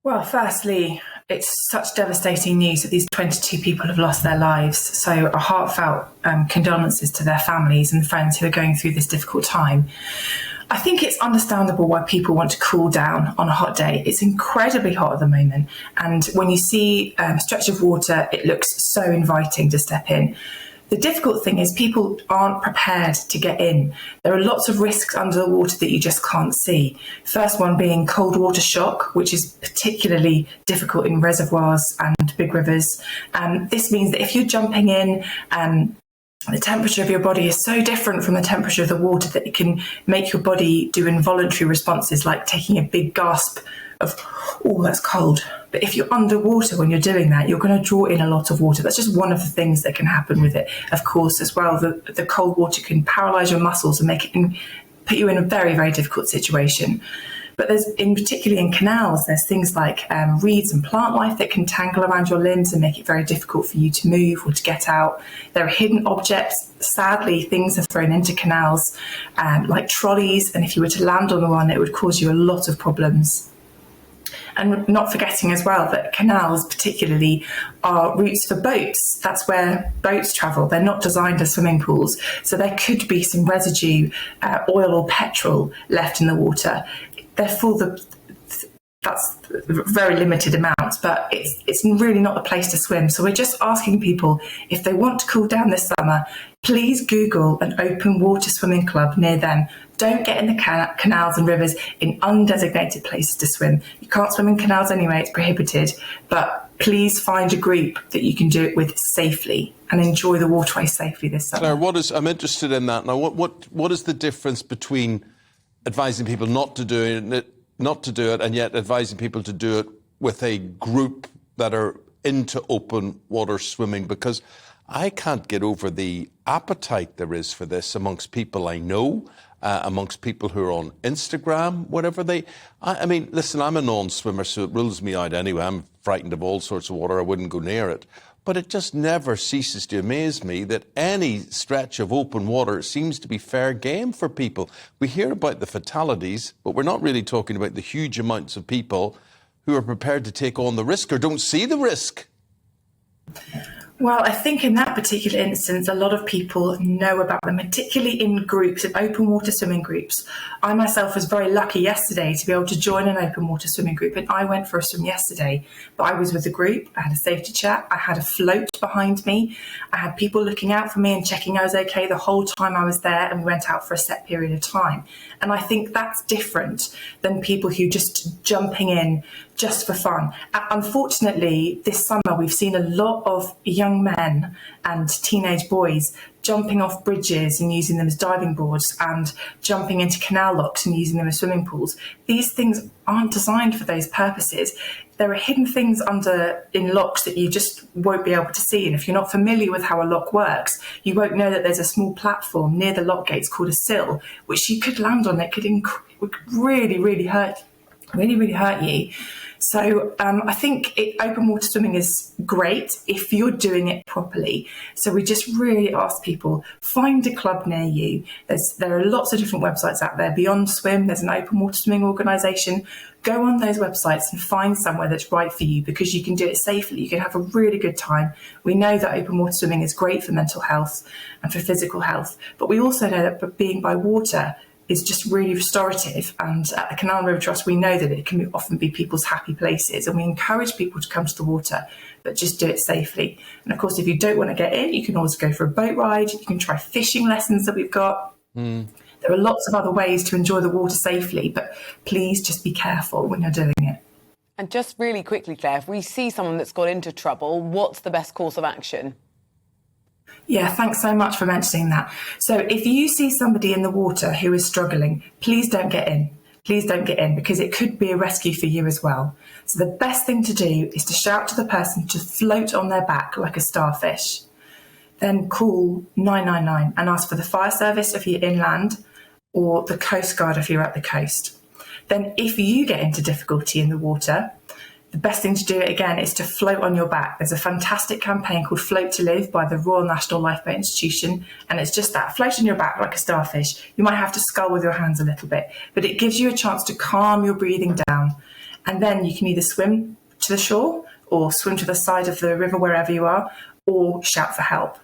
Well, firstly, it's such devastating news that these 22 people have lost their lives. So a heartfelt condolences to their families and friends who are going through this difficult time. I think it's understandable why people want to cool down on a hot day. It's incredibly hot at the moment. And when you see a stretch of water, it looks so inviting to step in. The difficult thing is people aren't prepared to get in. There are lots of risks under the water that you just can't see. First one being cold water shock, which is particularly difficult in reservoirs and big rivers. This means that if you're jumping in, the temperature of your body is so different from the temperature of the water that it can make your body do involuntary responses like taking a big gasp of, oh, that's cold. But if you're underwater when you're doing that, you're going to draw in a lot of water. That's just one of the things that can happen with it. Of course, as well, the cold water can paralyze your muscles and put you in a very, very difficult situation. But particularly in canals, there's things like reeds and plant life that can tangle around your limbs and make it very difficult for you to move or to get out. There are hidden objects. Sadly, things are thrown into canals like trolleys. And if you were to land on one, it would cause you a lot of problems. And not forgetting as well that canals particularly are routes for boats. That's where boats travel. They're not designed as swimming pools. So there could be some residue, oil or petrol left in the water. Therefore, that's very limited amounts, but it's really not the place to swim. So we're just asking people, if they want to cool down this summer, please Google an open water swimming club near them. Don't get in the canals and rivers in undesignated places to swim. You can't swim in canals anyway, it's prohibited, but please find a group that you can do it with safely and enjoy the waterway safely this summer. Claire, I'm interested in that now. What is the difference between advising people not to do it and yet advising people to do it with a group that are into open water swimming? Because I can't get over the appetite there is for this amongst people I know, amongst people who are on Instagram, whatever I mean, listen, I'm a non-swimmer, so it rules me out anyway. I'm frightened of all sorts of water. I wouldn't go near it. But it just never ceases to amaze me that any stretch of open water seems to be fair game for people. We hear about the fatalities, but we're not really talking about the huge amounts of people who are prepared to take on the risk or don't see the risk. Well, I think in that particular instance, a lot of people know about them, particularly in groups, in open water swimming groups. I myself was very lucky yesterday to be able to join an open water swimming group, and I went for a swim yesterday, but I was with a group, I had a safety chat, I had a float behind me, I had people looking out for me and checking I was okay the whole time I was there, and we went out for a set period of time. And I think that's different than people who just jumping in just for fun. Unfortunately, this summer we've seen a lot of young men and teenage boys jumping off bridges and using them as diving boards and jumping into canal locks and using them as swimming pools. These things aren't designed for those purposes. There are hidden things in locks that you just won't be able to see. And if you're not familiar with how a lock works, you won't know that there's a small platform near the lock gates called a sill, which you could land on. It could really hurt you. So I think open water swimming is great if you're doing it properly. So we just really ask people, find a club near you. There are lots of different websites out there. Beyond Swim, there's an open water swimming organisation. Go on those websites and find somewhere that's right for you, because you can do it safely. You can have a really good time. We know that open water swimming is great for mental health and for physical health, but we also know that being by water is just really restorative. And at the Canal and River Trust, we know that it can often be people's happy places, and we encourage people to come to the water, but just do it safely. And of course, if you don't want to get in, you can always go for a boat ride. You can try fishing lessons that we've got. There are lots of other ways to enjoy the water safely, but please just be careful when you're doing it. And just really quickly, Claire, if we see someone that's got into trouble, what's the best course of action? Yeah, thanks so much for mentioning that. So if you see somebody in the water who is struggling, please don't get in. Please don't get in, because it could be a rescue for you as well. So the best thing to do is to shout to the person to float on their back like a starfish. Then call 999 and ask for the fire service if you're inland, or the Coast Guard if you're at the coast. Then if you get into difficulty in the water, the best thing to do again is to float on your back. There's a fantastic campaign called Float to Live by the Royal National Lifeboat Institution, and it's just that, float on your back like a starfish. You might have to scull with your hands a little bit, but it gives you a chance to calm your breathing down. And then you can either swim to the shore or swim to the side of the river wherever you are, or shout for help.